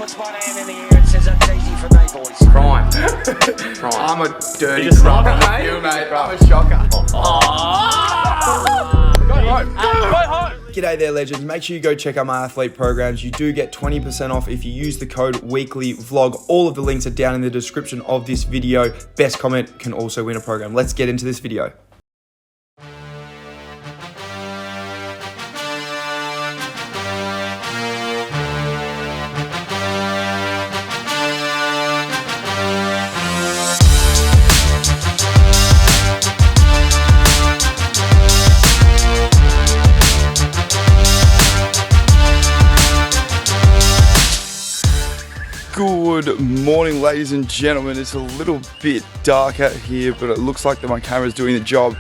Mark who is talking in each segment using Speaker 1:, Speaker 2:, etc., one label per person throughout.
Speaker 1: puts one hand in the air and says that's easy for me, boys.
Speaker 2: Prime. I'm a dirty crop in the field, mate. I'm a shocker.
Speaker 3: G'day there, legends. Make sure you go check out my athlete programs. You do get 20% off if you use the code WEEKLYVLOG. All of the links are down in the description of this video. Best comment can also win a program. Let's get into this video. Good morning, ladies and gentlemen. It's a little bit dark out here, but it looks like that my camera's doing the job.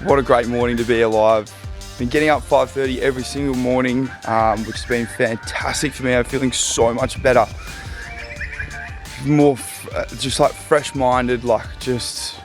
Speaker 3: What a great morning to be alive. Been getting up 5:30 every single morning, which has been fantastic for me. I'm feeling so much better. More just like fresh-minded, like just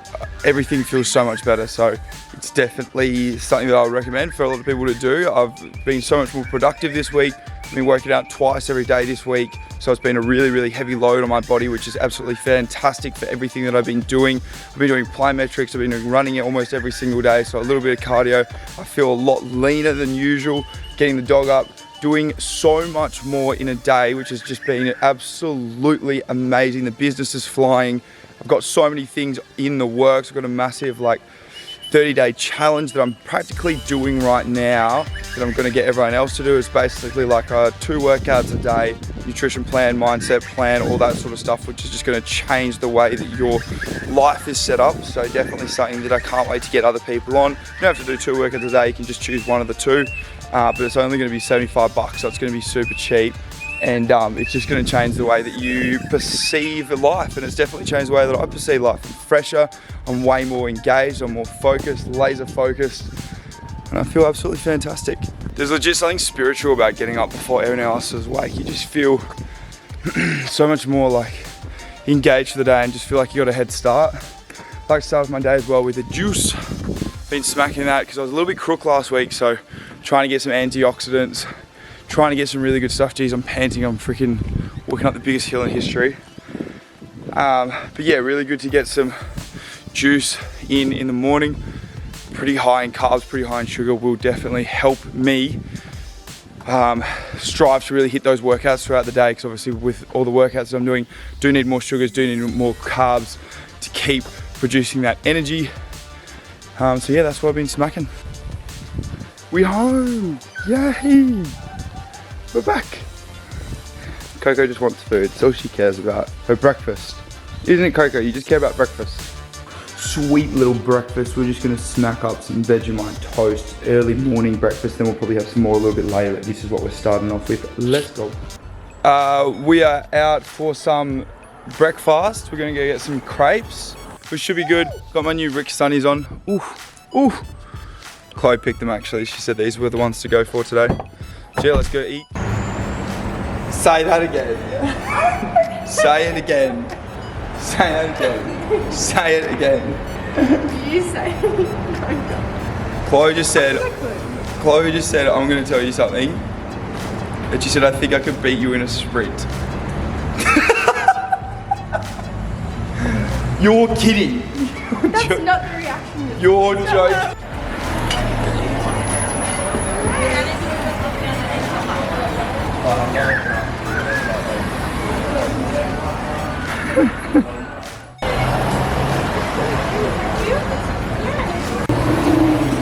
Speaker 3: everything feels so much better. So it's definitely something that I would recommend for a lot of people to do. I've been so much more productive this week. I've been working out twice every day this week. So it's been a really heavy load on my body, which is absolutely fantastic for everything that I've been doing. I've been doing plyometrics, I've been doing running it almost every single day. So a little bit of cardio. I feel a lot leaner than usual, getting the dog up, doing so much more in a day, which has just been absolutely amazing. The business is flying. I've got so many things in the works. I've got a massive 30-day challenge that I'm practically doing right now that I'm going to get everyone else to do. It's basically like 2 workouts a day, nutrition plan, mindset plan, all that sort of stuff, which is just going to change the way that your life is set up. So definitely something that I can't wait to get other people on. You don't have to do 2 workouts a day, you can just choose one of the 2, but it's only going to be 75 bucks, so it's going to be super cheap. And it's just going to change the way that you perceive life, and it's definitely changed the way that I perceive life. I'm fresher, I'm way more engaged, I'm more focused, laser focused, and I feel absolutely fantastic. There's legit something spiritual about getting up before everyone else is awake. You just feel so much more engaged for the day and just feel like you got a head start. I like to start my day as well with a juice. Been smacking that because I was a little bit crook last week, so trying to get some antioxidants, trying to get some really good stuff. Geez, I'm panting, I'm freaking walking up the biggest hill in history. But yeah, really good to get some juice in the morning. Pretty high in carbs, pretty high in sugar will definitely help me strive to really hit those workouts throughout the day, because obviously with all the workouts that I'm doing, do need more sugars, do need more carbs to keep producing that energy. So yeah, that's what I've been smacking. We home, yay! We're back. Coco just wants food. It's all she cares about. Her breakfast. Isn't it, Coco? You just care about breakfast. Sweet little breakfast. We're just gonna snack up some Vegemite toast. Early morning breakfast. Then we'll probably have some more a little bit later. This is what we're starting off with. Let's go. We are out for some breakfast. We're gonna go get some crepes, which should be good. Got my new Rixx sunnies on. Ooh, ooh. Chloe picked them actually. She said these were the ones to go for today. So yeah, let's go eat. Say that again. Say it again. Say it again. Say it again.
Speaker 4: You say it.
Speaker 3: Chloe just said, I'm going to tell you something. And she said, I think I could beat you in a sprint. You're kidding.
Speaker 4: That's not the reaction.
Speaker 3: You're joking.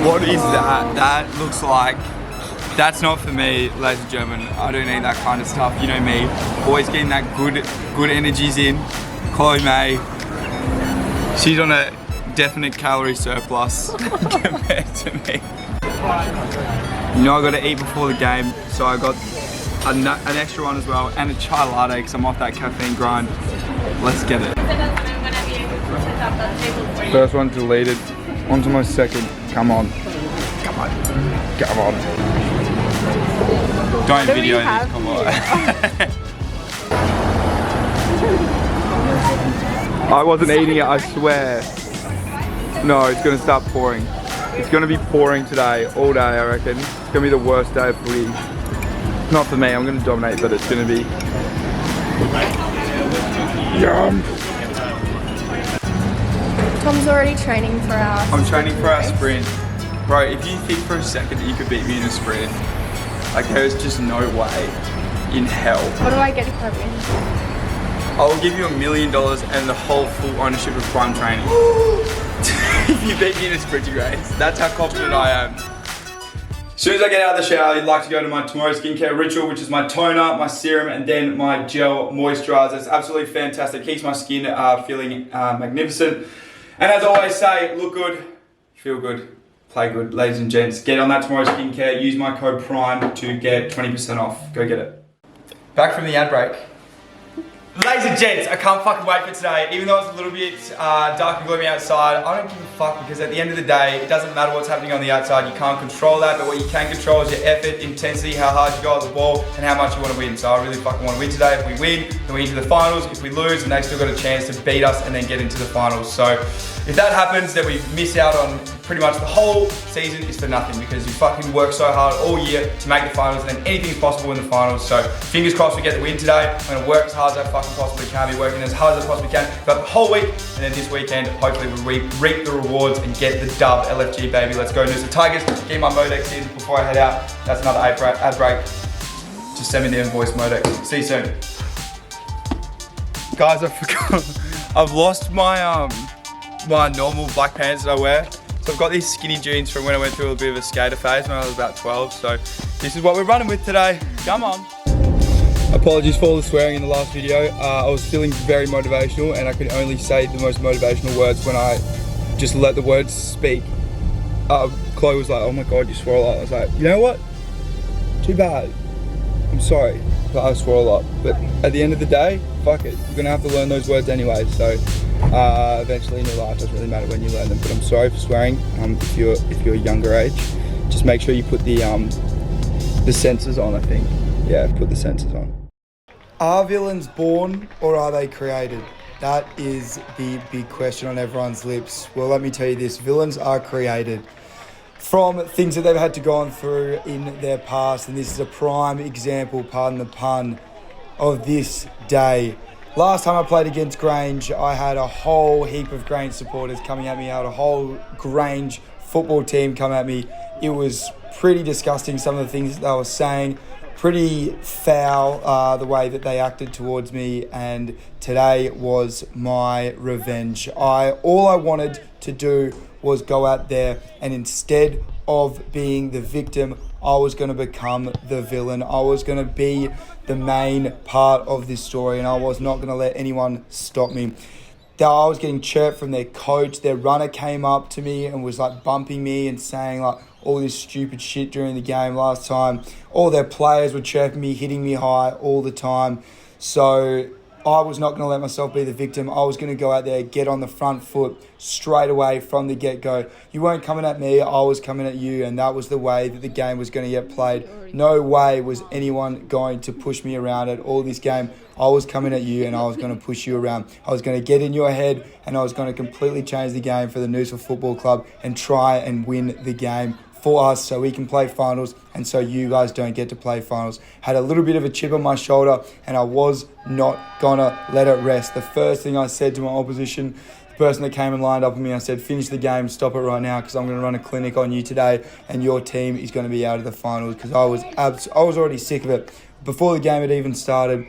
Speaker 3: What is that? That looks like, that's not for me, ladies and gentlemen. I don't need that kind of stuff. You know me, always getting that good energies in. Chloe May, she's on a definite calorie surplus compared to me. You know I got to eat before the game, so I got an extra one as well, and a chai latte because I'm off that caffeine grind. Let's get it. First one deleted. On to my second. Come on. Come on. Come on. Don't video this, come on. I wasn't eating it, I swear. No, it's gonna start pouring. It's gonna be pouring today, all day I reckon. It's gonna be the worst day of footy. Not for me, I'm gonna dominate, but it's gonna be Yum.
Speaker 4: Tom's already training for our...
Speaker 3: I'm training for our sprint. Bro, if you think for a second that you could beat me in a sprint, like there's just no way in hell.
Speaker 4: What do I get if I win?
Speaker 3: I will give you $1 million and the whole full ownership of Prime Training. If you beat me in a sprinting race. That's how confident I am. As soon as I get out of the shower, I'd like to go to my tomorrow skincare ritual, which is my toner, my serum, and then my gel moisturizer. It's absolutely fantastic. Keeps my skin feeling magnificent. And as I always say, look good, feel good, play good. Ladies and gents, get on that tomorrow skincare. Use my code PRIME to get 20% off. Go get it. Back from the ad break. Ladies and gents, I can't fucking wait for today. Even though it's a little bit dark and gloomy outside, I don't give a fuck because at the end of the day, it doesn't matter what's happening on the outside. You can't control that, but what you can control is your effort, intensity, how hard you go at the ball, and how much you want to win. So I really fucking want to win today. If we win, then we're into the finals. If we lose, then they've still got a chance to beat us and then get into the finals. So if that happens, then we miss out on pretty much the whole season is for nothing because you fucking work so hard all year to make the finals, and then anything's possible in the finals. So fingers crossed we get the win today. I'm gonna work as hard as I fucking possibly can, be working as hard as I possibly can throughout the whole week, and then this weekend, hopefully we reap the rewards and get the dub. LFG baby, let's go Noosa Tigers. Get my Modex in before I head out. That's another ad break. Just send me the invoice, Modex. See you soon. Guys, I forgot. I've lost my my normal black pants that I wear. So I've got these skinny jeans from when I went through a bit of a skater phase when I was about 12. So this is what we're running with today. Come on. Apologies for all the swearing in the last video. I was feeling very motivational and I could only say the most motivational words when I just let the words speak. Chloe was like, oh my God, you swore a lot. I was like, you know what? Too bad. I'm sorry, but I swore a lot. But at the end of the day, fuck it. You're gonna have to learn those words anyway. So eventually in your life, it doesn't really matter when you learn them. But I'm sorry for swearing. If you're a younger age, just make sure you put the sensors on. I think, yeah, put the sensors on. Are villains born or are they created? That is the big question on everyone's lips. Well, let me tell you this: villains are created from things that they've had to go on through in their past, and this is a prime example, pardon the pun, of this day. Last time I played against Grange, I had a whole heap of Grange supporters coming at me. I had a whole Grange football team come at me. It was pretty disgusting, some of the things that they were saying. Pretty foul, the way that they acted towards me, and today was my revenge. All I wanted to do was go out there, and instead of being the victim, I was going to become the villain. I was going to be the main part of this story, and I was not going to let anyone stop me. I was getting chirped from their coach. Their runner came up to me and was like bumping me and saying like all this stupid shit during the game last time. All their players were chirping me, hitting me high all the time. So I was not going to let myself be the victim. I was going to go out there, get on the front foot straight away from the get-go. You weren't coming at me, I was coming at you, and that was the way that the game was going to get played. No way was anyone going to push me around at all this game. I was coming at you and I was going to push you around. I was going to get in your head and I was going to completely change the game for the Noosa Football Club and try and win the game for us so we can play finals and so you guys don't get to play finals. Had a little bit of a chip on my shoulder and I was not gonna let it rest. The first thing I said to my opposition, the person that came and lined up with me, I said, finish the game, stop it right now because I'm going to run a clinic on you today and your team is going to be out of the finals, because I was already sick of it. Before the game had even started,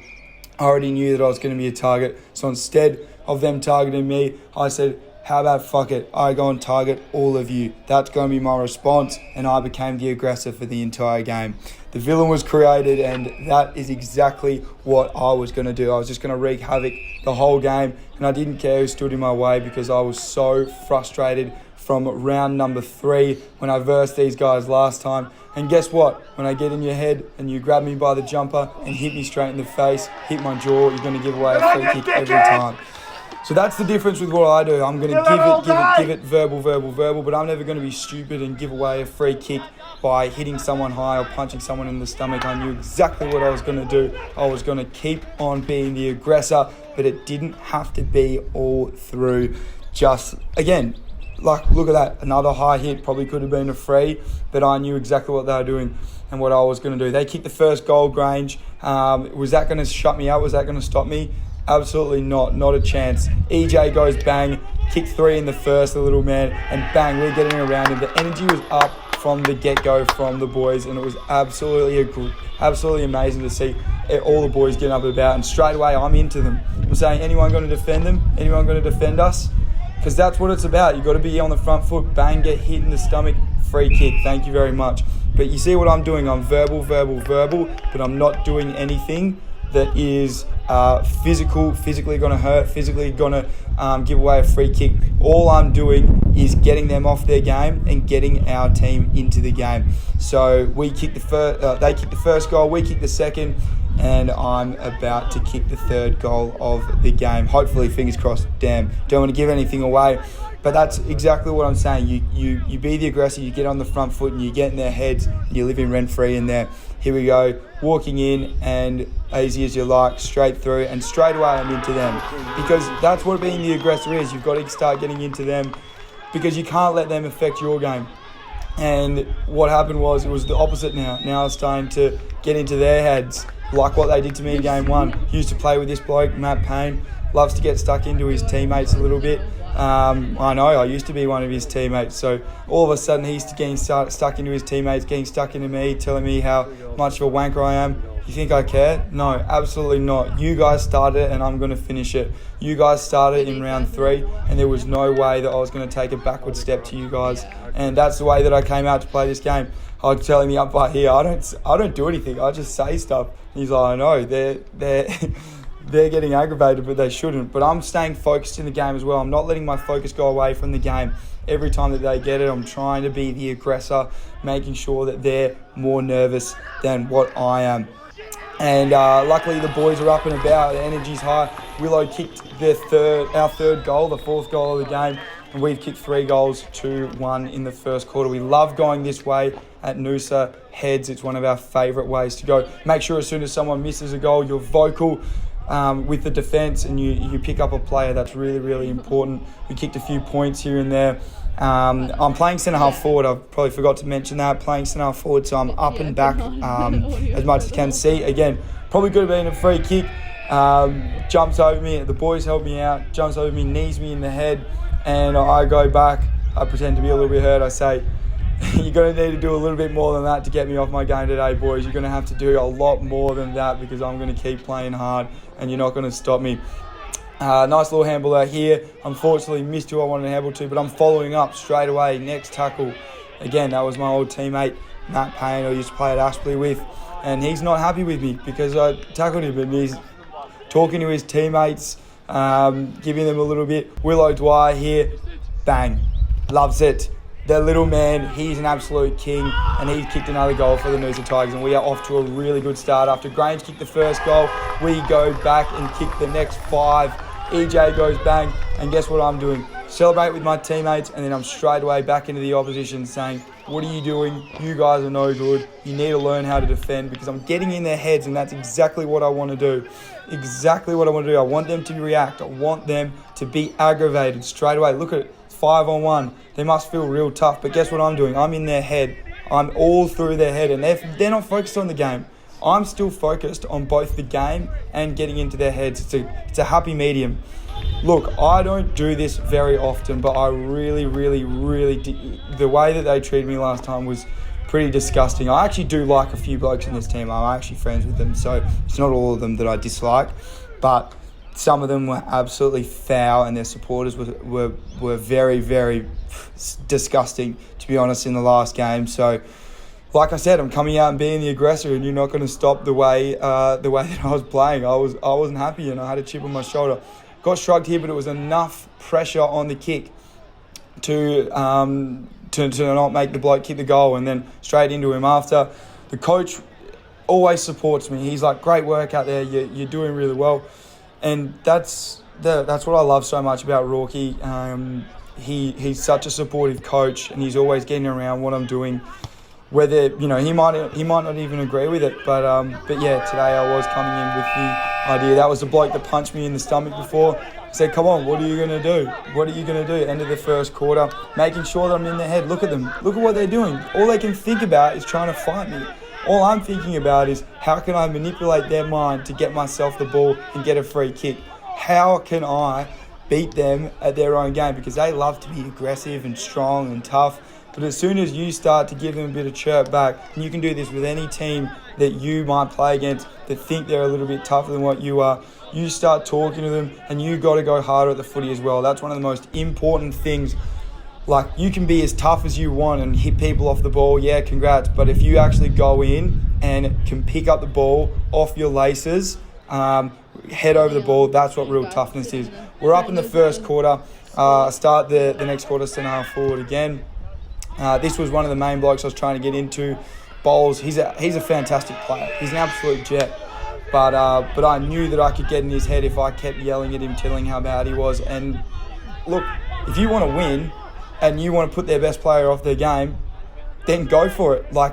Speaker 3: I already knew that I was going to be a target. So instead of them targeting me, I said, how about fuck it? I go and target all of you. That's going to be my response, and I became the aggressor for the entire game. The villain was created, and that is exactly what I was going to do. I was just going to wreak havoc the whole game, and I didn't care who stood in my way because I was so frustrated from round number 3 when I versed these guys last time. And guess what? When I get in your head and you grab me by the jumper and hit me straight in the face, hit my jaw, you're going to give away a free kick every time. So that's the difference with what I do. I'm going to give it verbal, but I'm never going to be stupid and give away a free kick by hitting someone high or punching someone in the stomach. I knew exactly what I was going to do. I was going to keep on being the aggressor, but it didn't have to be all through. Just, again, like, look at that, another high hit, probably could have been a free, but I knew exactly what they were doing and what I was going to do. They kicked the first goal, Grange. Was that going to shut me out? Was that going to stop me? Absolutely not a chance. EJ goes bang, kicked 3 in the first, the little man, and bang, we're getting around him. The energy was up from the get-go from the boys, and it was absolutely amazing to see all the boys getting up and about, and straight away I'm into them. I'm saying, anyone going to defend them? Anyone going to defend us? Because that's what it's about. You've got to be on the front foot, bang, get hit in the stomach, free kick, thank you very much. But you see what I'm doing, I'm verbal, but I'm not doing anything that is physically going to hurt, physically going to give away a free kick. All I'm doing is getting them off their game and getting our team into the game. So we kicked they kicked the first goal, we kicked the second, and I'm about to kick the third goal of the game. Hopefully, fingers crossed. Damn, don't want to give anything away, but that's exactly what I'm saying. You be the aggressor, you get on the front foot, and you get in their heads, and you live in rent-free in there. Here we go, walking in, and easy as you like, straight through, and straight away I'm into them. Because that's what being the aggressor is. You've got to start getting into them, because you can't let them affect your game. And what happened was, it was the opposite now. Now it's starting to get into their heads, like what they did to me in game 1. Used to play with this bloke, Matt Payne, loves to get stuck into his teammates a little bit. I know, I used to be one of his teammates, so all of a sudden he's getting stuck into his teammates, getting stuck into me, telling me how much of a wanker I am. You think I care? No, absolutely not. You guys started it and I'm going to finish it. You guys started in round 3 and there was no way that I was going to take a backward step to you guys, and that's the way that I came out to play this game. I was telling the umpire here, I don't do anything, I just say stuff. He's like, I know, they're getting aggravated, but they shouldn't. But I'm staying focused in the game as well. I'm not letting my focus go away from the game. Every time that they get it, I'm trying to be the aggressor, making sure that they're more nervous than what I am. And luckily the boys are up and about, the energy's high. Willow kicked our third goal, the fourth goal of the game, and we've kicked 3 goals, 2-1 in the first quarter. We love going this way at Noosa Heads. It's one of our favourite ways to go. Make sure as soon as someone misses a goal, you're vocal with the defence, and you pick up a player. That's really, really important. We kicked a few points here and there. I'm playing centre half forward. I probably forgot to mention that. Playing centre half forward, so I'm up and back as much as I can see. Again, probably could have been a free kick. Jumps over me. The boys help me out. Jumps over me, knees me in the head, and I go back. I pretend to be a little bit hurt. I say, you're going to need to do a little bit more than that to get me off my game today, boys. You're going to have to do a lot more than that, because I'm going to keep playing hard and you're not going to stop me. Nice little handball out here. Unfortunately missed who I wanted to handball to, but I'm following up straight away. Next tackle. Again, that was my old teammate, Matt Payne, I used to play at Aspley with, and he's not happy with me because I tackled him, and he's talking to his teammates, giving them a little bit. Willow Dwyer here, bang, loves it. The little man, he's an absolute king, and he's kicked another goal for the Noosa Tigers, and we are off to a really good start. After Grange kicked the first goal, we go back and kick the next 5. EJ goes bang, and guess what I'm doing? Celebrate with my teammates, and then I'm straight away back into the opposition saying, what are you doing? You guys are no good. You need to learn how to defend, because I'm getting in their heads, and that's exactly what I want to do. Exactly what I want to do. I want them to react. I want them to be aggravated straight away. Look at it. 5-on-1. They must feel real tough, but guess what I'm doing? I'm in their head. I'm all through their head, and they're not focused on the game. I'm still focused on both the game and getting into their heads. It's a happy medium. Look, I don't do this very often, but I really the way that they treated me last time was pretty disgusting. I actually do like a few blokes in this team. I'm actually friends with them, so it's not all of them that I dislike, but some of them were absolutely foul, and their supporters were very disgusting, to be honest, in the last game. So, like I said, I'm coming out and being the aggressor, and you're not going to stop the way that I was playing. I wasn't happy, and I had a chip on my shoulder. Got shrugged here, but it was enough pressure on the kick to not make the bloke kick the goal, and then straight into him after. The coach always supports me. He's like, great work out there. You're doing really well. And that's what I love so much about Rourke. He's such a supportive coach, and he's always getting around what I'm doing. Whether he might not even agree with it, but yeah, today I was coming in with the idea. That was the bloke that punched me in the stomach before. said, come on, what are you going to do? What are you going to do? End of the first quarter, making sure that I'm in their head. Look at them. Look at what they're doing. All they can think about is trying to fight me. All I'm thinking about is how can I manipulate their mind to get myself the ball and get a free kick? How can I beat them at their own game? Because they love to be aggressive and strong and tough. But as soon as you start to give them a bit of chirp back, and you can do this with any team that you might play against that think they're a little bit tougher than what you are, you start talking to them and you got to go harder at the footy as well. That's one of the most important things. Like, you can be as tough as you want and hit people off the ball, yeah, congrats. But if you actually go in and can pick up the ball off your laces, head over the ball, that's what real toughness is. We're up in the first quarter. Start the next quarter centre half forward again. This was one of the main blokes I was trying to get into. Baulch, he's a fantastic player. He's an absolute jet. But I knew that I could get in his head if I kept yelling at him, telling how bad he was. And look, if you want to win and you want to put their best player off their game, then go for it. Like,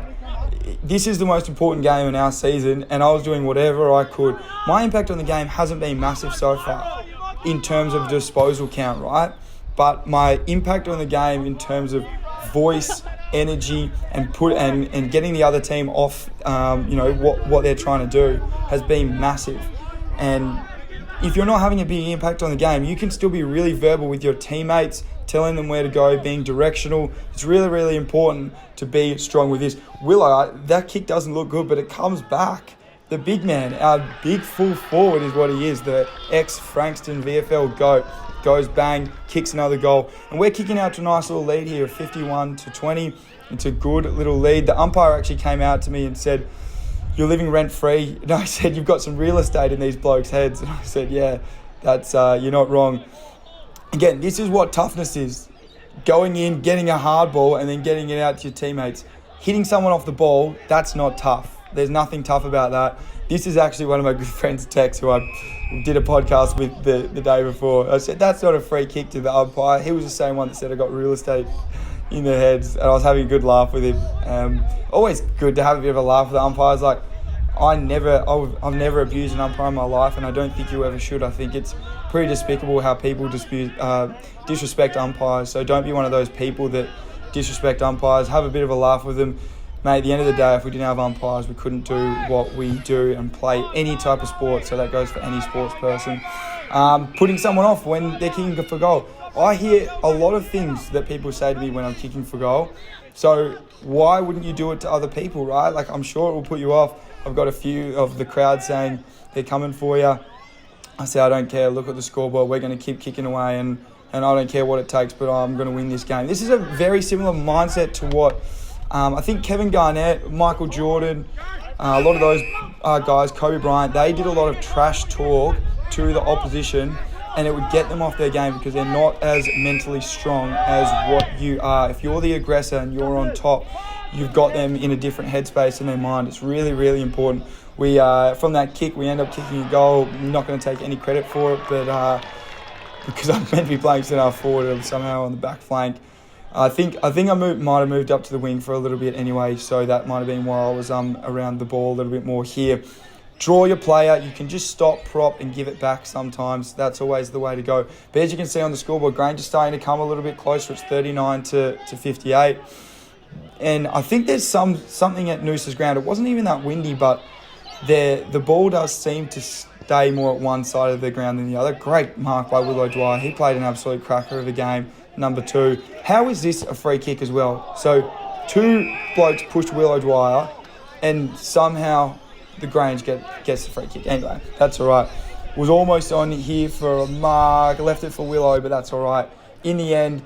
Speaker 3: this is the most important game in our season, and I was doing whatever I could. My impact on the game hasn't been massive so far in terms of disposal count, right? But my impact on the game in terms of voice, energy, and getting the other team off, what they're trying to do has been massive. And if you're not having a big impact on the game, you can still be really verbal with your teammates, telling them where to go, being directional. It's really, really important to be strong with this. Willow, that kick doesn't look good, but it comes back. The big man, our big full forward is what he is, the ex-Frankston VFL GOAT. Goes bang, kicks another goal. And we're kicking out to a nice little lead here of 51-20. It's a good little lead. The umpire actually came out to me and said, you're living rent-free. And I said, you've got some real estate in these blokes' heads. And I said, yeah, that's you're not wrong. Again, this is what toughness is. Going in, getting a hard ball, and then getting it out to your teammates. Hitting someone off the ball, that's not tough. There's nothing tough about that. This is actually one of my good friends, Tex, who I did a podcast with the day before. I said, that's not a free kick to the umpire. He was the same one that said I got real estate in their heads. And I was having a good laugh with him. Always good to have a bit of a laugh with the umpires. Like, I've never abused an umpire in my life, and I don't think you ever should. I think it's pretty despicable how people disrespect umpires. So don't be one of those people that disrespect umpires. Have a bit of a laugh with them. Mate, at the end of the day, if we didn't have umpires, we couldn't do what we do and play any type of sport. So that goes for any sports person. Putting someone off when they're kicking for goal. I hear a lot of things that people say to me when I'm kicking for goal. So why wouldn't you do it to other people, right? Like, I'm sure it will put you off. I've got a few of the crowd saying they're coming for you. I say, I don't care. Look at the scoreboard. We're going to keep kicking away, and I don't care what it takes, but I'm going to win this game. This is a very similar mindset to what I think Kevin Garnett, Michael Jordan, a lot of those guys, Kobe Bryant, they did a lot of trash talk to the opposition, and it would get them off their game because they're not as mentally strong as what you are. If you're the aggressor and you're on top, you've got them in a different headspace in their mind. It's really, really important. We from that kick, we end up kicking a goal. I'm not going to take any credit for it, but because I'm meant to be playing centre forward, I'm somehow on the back flank. I think I might have moved up to the wing for a little bit anyway, so that might have been why I was around the ball a little bit more here. Draw your player. You can just stop, prop, and give it back sometimes. That's always the way to go. But as you can see on the scoreboard, Grange is starting to come a little bit closer. It's 39-58. And I think there's something at Noosa's ground. It wasn't even that windy, but the ball does seem to stay more at one side of the ground than the other. Great mark by Willow Dwyer. He played an absolute cracker of a game. Number 2. How is this a free kick as well? So 2 blokes pushed Willow Dwyer, and somehow the Grange gets the free kick. Anyway, that's all right. Was almost on here for a mark. Left it for Willow, but that's all right. In the end,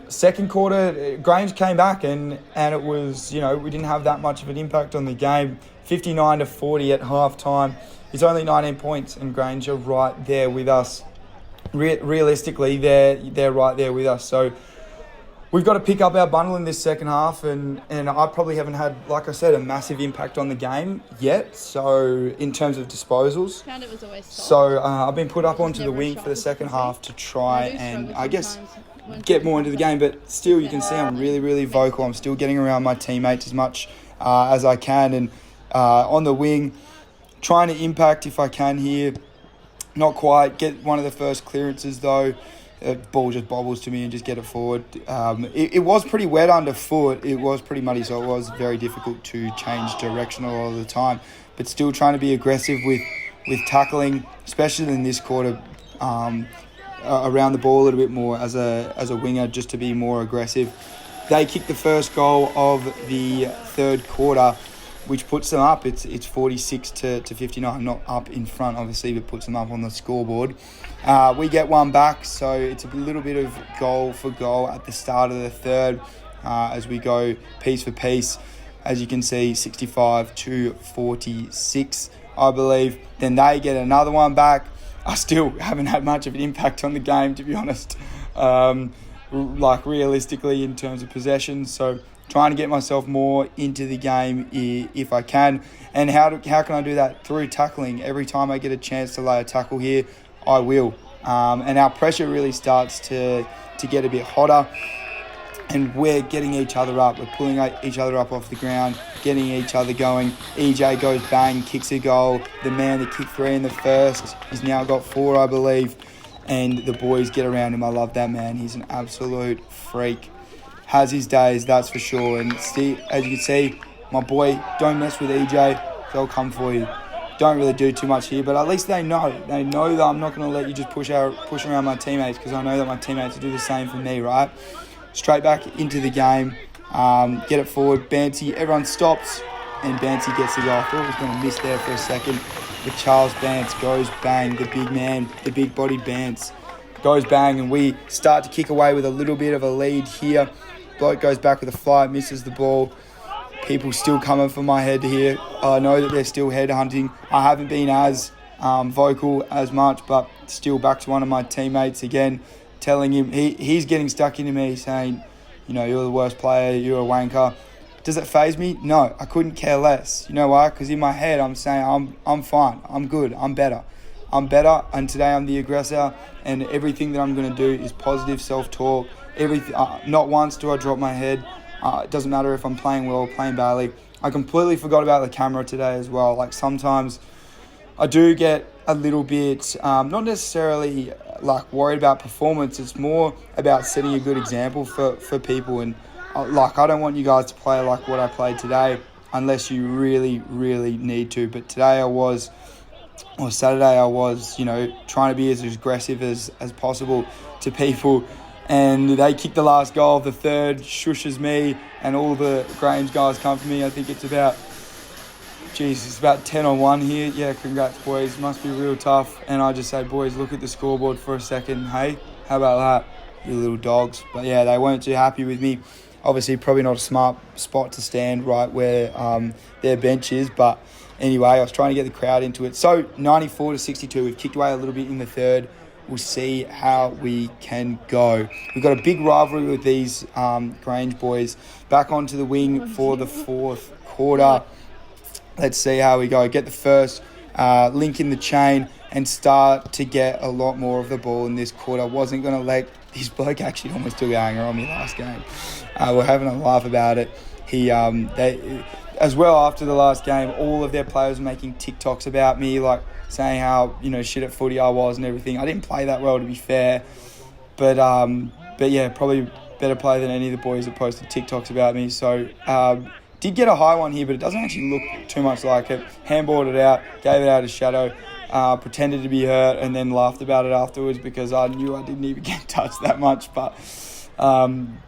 Speaker 3: second quarter, Grange came back, and it was, we didn't have that much of an impact on the game. 59-40 at halftime. It's only 19 points, and Grange are right there with us. Realistically, they're right there with us. So we've got to pick up our bundle in this second half, and I probably haven't had, like I said, a massive impact on the game yet. So in terms of disposals,
Speaker 5: Found it was always soft.
Speaker 3: so I've been put up onto the wing for the second half to try and I guess get more into the game. But still, you can see I'm really, really vocal. I'm still getting around my teammates as much as I can, and on the wing, trying to impact if I can here. Not quite. Get one of the first clearances though. Ball just bobbles to me and just get it forward. It was pretty wet underfoot. It was pretty muddy, so it was very difficult to change direction a lot of the time. But still trying to be aggressive with tackling, especially in this quarter, around the ball a little bit more as a winger, just to be more aggressive. They kicked the first goal of the third quarter, which puts them up. It's 46 to 59, not up in front, obviously, but puts them up on the scoreboard. We get one back, so it's a little bit of goal for goal at the start of the third as we go piece for piece. As you can see, 65 to 46, I believe. Then they get another one back. I still haven't had much of an impact on the game, to be honest, realistically in terms of possession. So trying to get myself more into the game if I can. And how can I do that? Through tackling. Every time I get a chance to lay a tackle here, I will. And our pressure really starts to get a bit hotter. And we're getting each other up. We're pulling each other up off the ground, getting each other going. EJ goes bang, kicks a goal. The man that kicked 3 in the first, he's now got 4, I believe. And the boys get around him. I love that man. He's an absolute freak. Has his days, that's for sure. And see, as you can see, my boy, don't mess with EJ. They'll come for you. Don't really do too much here, but at least they know. They know that I'm not going to let you just push around my teammates, because I know that my teammates will do the same for me, right? Straight back into the game. Get it forward. Banty, everyone stops, and Banty gets the goal. I thought I was going to miss there for a second, but Charles Bance goes bang. The big man, the big-bodied Bance goes bang, and we start to kick away with a little bit of a lead here. Bloke goes back with a fly, misses the ball. People still coming for my head here. I know that they're still head hunting. I haven't been as vocal as much, but still back to one of my teammates again, telling him, he's getting stuck into me, saying, you're the worst player, you're a wanker. Does it faze me? No, I couldn't care less. You know why? Because in my head, I'm saying, I'm fine, I'm good, I'm better, and today I'm the aggressor, and everything that I'm going to do is positive self-talk. Not once do I drop my head. It doesn't matter if I'm playing well or playing badly. I completely forgot about the camera today as well. Like, sometimes I do get a little bit, not necessarily worried about performance. It's more about setting a good example for people. And I don't want you guys to play like what I played today unless you really, really need to. But today Saturday I was, trying to be as aggressive as possible to people. And they kick the last goal of the third, shushes me, and all the Grange guys come for me. I think it's about 10-on-1 here. Yeah, congrats, boys. Must be real tough. And I just say, boys, look at the scoreboard for a second. Hey, how about that, you little dogs? But yeah, they weren't too happy with me. Obviously, probably not a smart spot to stand right where their bench is. But anyway, I was trying to get the crowd into it. So 94 to 62, we've kicked away a little bit in the third. We'll see how we can go. We've got a big rivalry with these Grange boys. Back onto the wing for the fourth quarter. Let's see how we go. Get the first link in the chain and start to get a lot more of the ball in this quarter. Wasn't going to let this bloke actually almost took a hanger on me last game. We're having a laugh about it. As well, after the last game, all of their players were making TikToks about me, saying how, shit at footy I was and everything. I didn't play that well, to be fair. But yeah, probably better player than any of the boys that posted TikToks about me. So, did get a high one here, but it doesn't actually look too much like it. Handballed it out, gave it out of shadow, pretended to be hurt, and then laughed about it afterwards because I knew I didn't even get touched that much. But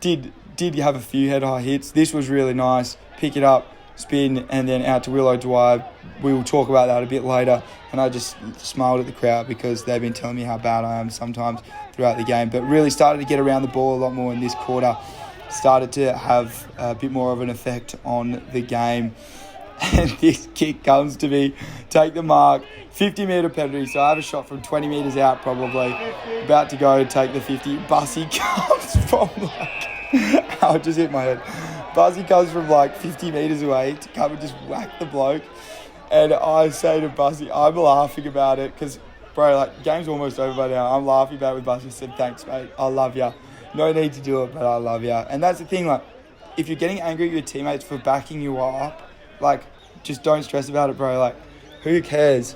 Speaker 3: did have a few head-high hits. This was really nice. Pick it up, spin, and then out to Willow Dwyer. We will talk about that a bit later. And I just smiled at the crowd because they've been telling me how bad I am sometimes throughout the game. But really started to get around the ball a lot more in this quarter. Started to have a bit more of an effect on the game. And this kick comes to me. Take the mark. 50-metre penalty. So I have a shot from 20 metres out probably. About to go take the 50. Bussy comes from I'll just hit my head. Bussy comes from 50 metres away to come and just whack the bloke. And I say to Bussy, I'm laughing about it because, bro, game's almost over by now. I'm laughing about it with Bussy. I said, thanks, mate. I love ya. No need to do it, but I love ya. And that's the thing, if you're getting angry at your teammates for backing you up, just don't stress about it, bro. Who cares?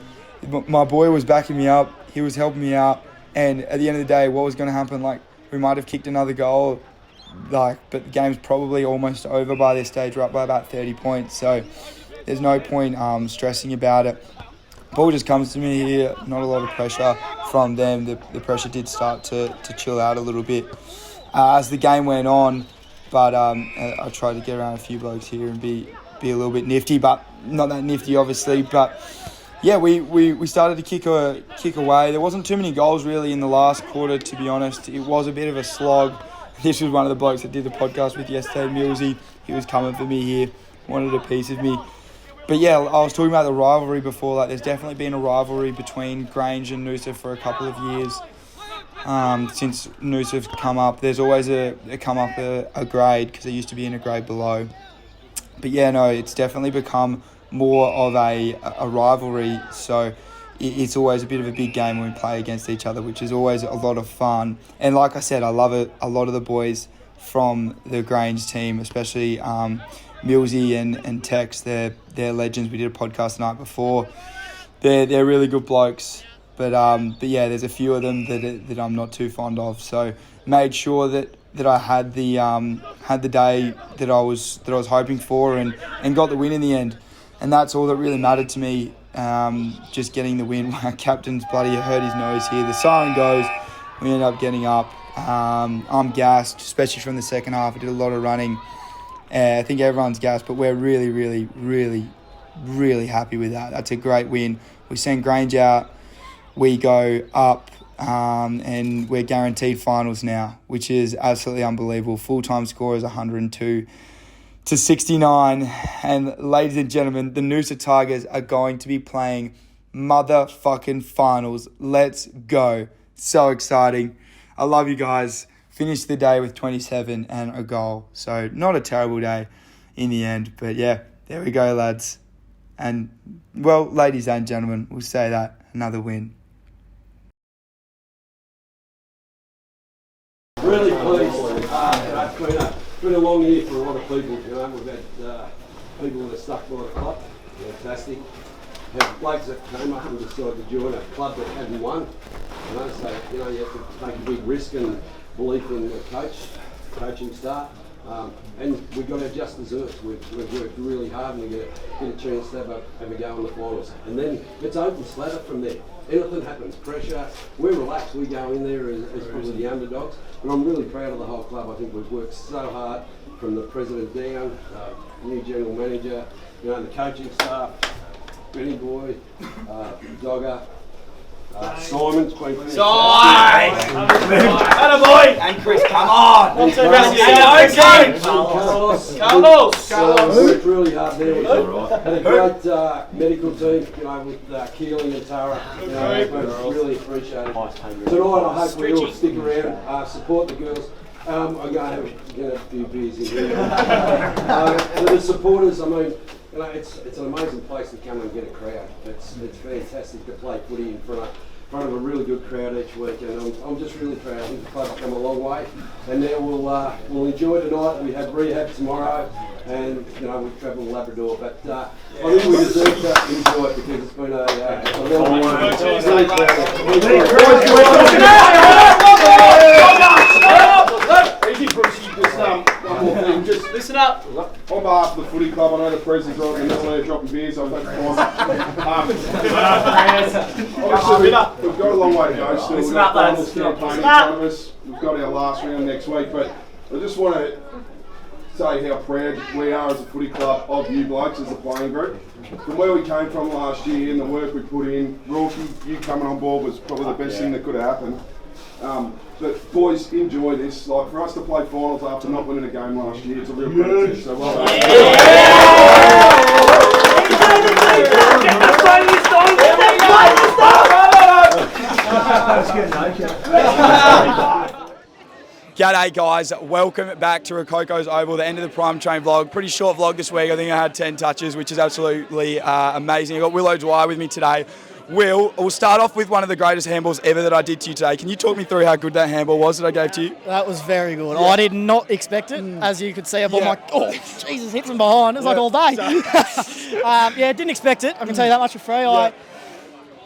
Speaker 3: My boy was backing me up. he was helping me out. And at the end of the day, what was going to happen? Like, we might have kicked another goal, but the game's probably almost over by this stage. We're up by about 30 points, so there's no point stressing about it. Ball just comes to me here, not a lot of pressure from them. The pressure did start to chill out a little bit as the game went on, but I tried to get around a few blokes here and be a little bit nifty, but not that nifty, obviously. But yeah, we started to kick away. There wasn't too many goals really in the last quarter, to be honest. It was a bit of a slog. This was one of the blokes that did the podcast with yesterday, Millsy. He was coming for me here, wanted a piece of me. But yeah, I was talking about the rivalry before. Like, there's definitely been a rivalry between Grange and Noosa for a couple of years. Since Noosa's come up, there's always a come up a grade, because they used to be in a grade below. But yeah, no, it's definitely become more of a rivalry. So it's always a bit of a big game when we play against each other, which is always a lot of fun. And like I said, I love it. A lot of the boys from the Grange team, especially Millsy and Tex, they're legends. We did a podcast the night before. They're really good blokes. But yeah, there's a few of them that I'm not too fond of. So made sure that I had the day that I was hoping for and got the win in the end. And that's all that really mattered to me. Just getting the win. My captain's bloody hurt his nose here. The siren goes. We end up getting up. I'm gassed, especially from the second half. I did a lot of running. I think everyone's gassed, but we're really, really, really, really happy with that. That's a great win. We send Grange out. We go up, and we're guaranteed finals now, which is absolutely unbelievable. Full-time score is 102 to 69. And ladies and gentlemen, the Noosa Tigers are going to be playing motherfucking finals. Let's go. So exciting. I love you guys. Finished the day with 27 and a goal. So not a terrible day in the end. But yeah, there we go, lads. And, well, ladies and gentlemen, we'll say that. Another win.
Speaker 5: Really pleased. It's been a long year for a lot of people. We've had people that are stuck by the club. Fantastic. Have blokes that came up and decided to join a club that hadn't won. So you have to take a big risk and belief in the coaching staff. And we've got our just desserts. We've worked really hard, and we get a chance to have a go in the finals. And then it's open slather from there. Anything happens, pressure, we're relaxed. We go in there as probably the underdogs. But I'm really proud of the whole club. I think we've worked so hard from the president down, new general manager, the coaching staff, Benny Boy, Dogger, Simon's been fantastic.
Speaker 2: Attaboy! And Chris, come on!
Speaker 5: Carlos! Worked really hard there. We had a great medical team, with Keeling and Tara. Really appreciate it. Tonight, I hope we all stick around, support the girls. I'm going to have a few beers in here. For the supporters, I mean, it's an amazing place to come and get a crowd. It's fantastic to play footy in front of a really good crowd each week, and I'm just really proud. I think the club's come a long way, and now we'll enjoy tonight. We have rehab tomorrow, and we travel to Labrador. But I think we deserve to enjoy it because it's been a long way. Really
Speaker 6: Easy, Brucey. Just one more thing. Just
Speaker 2: listen up.
Speaker 6: On behalf of the footy club, I know the president's right in the middle there dropping beers. I've had obviously, we've got a long way to go still. We've got finals campaign in front of us. We've got our last round next week, but I just want to say how proud we are as a footy club of you blokes as a playing group. From where we came from last year and the work we put in, Rorky, you coming on board was probably the best thing that could have happened. But boys, enjoy this. Like, for us to play finals after not winning a game last year, it's a real credit. So well done.
Speaker 3: G'day guys, welcome back to Rococo's Oval, the end of the Prime Train vlog. Pretty short vlog this week. I think I had 10 touches, which is absolutely amazing. I've got Will O'Dwyer with me today. Will, we'll start off with one of the greatest handballs ever that I did to you today. Can you talk me through how good that handball was that I gave to you?
Speaker 7: That was very good. Yeah. I did not expect it. As you could see, I bought Jesus, hit from behind. It was like all day. Didn't expect it. I can tell you that much for free.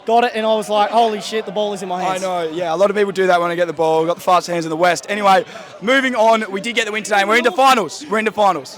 Speaker 7: got it, and I was like, holy shit, the ball is in my hands.
Speaker 3: I know, yeah, a lot of people do that when they get the ball. We've got the fastest hands in the West. Anyway, moving on, we did get the win today, and we're into finals. We're in the playoffs,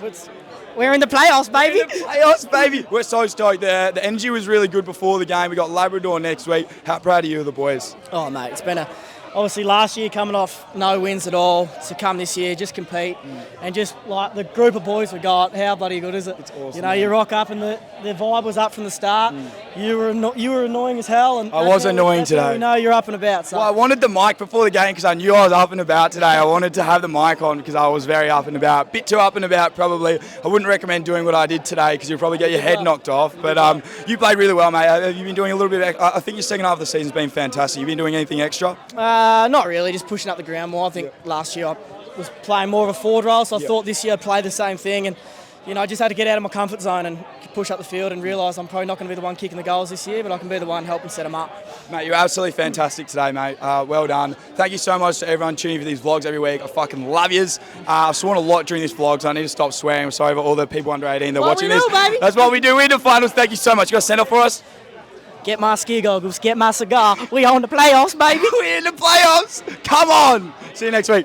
Speaker 3: baby. We're so stoked there. The energy was really good before the game. We got Labrador next week. How proud are you of the boys?
Speaker 7: Oh, mate, it's been obviously last year coming off no wins at all, to come this year, just compete, and just like the group of boys we got, how bloody good is it?
Speaker 3: It's awesome.
Speaker 7: You know, you rock up and the vibe was up from the start. You were annoying as hell. And
Speaker 3: I was annoying today.
Speaker 7: You know you're up and about. So.
Speaker 3: Well, I wanted the mic before the game because I knew I was up and about today. I wanted to have the mic on because I was very up and about. Bit too up and about, probably. I wouldn't recommend doing what I did today because you'll probably get your head knocked off. But you played really well, mate. Have you been doing a little bit I think your second half of the season's been fantastic. You been doing anything extra?
Speaker 7: Not really, just pushing up the ground more. I think last year I was playing more of a forward role, so I thought this year I'd play the same thing. And you know, I just had to get out of my comfort zone and push up the field and realise I'm probably not going to be the one kicking the goals this year, but I can be the one helping set them up.
Speaker 3: Mate, you're absolutely fantastic today, mate. Well done. Thank you so much to everyone tuning in for these vlogs every week. I fucking love yous. I've sworn a lot during this vlog, so I need to stop swearing. I'm sorry for all the people under 18 that are watching this.
Speaker 7: Baby.
Speaker 3: That's what we do. We're in the finals. Thank you so much. You got a send off for us?
Speaker 7: Get my ski goggles, get my cigar. We on the playoffs, baby.
Speaker 3: We're in the playoffs. Come on. See you next week.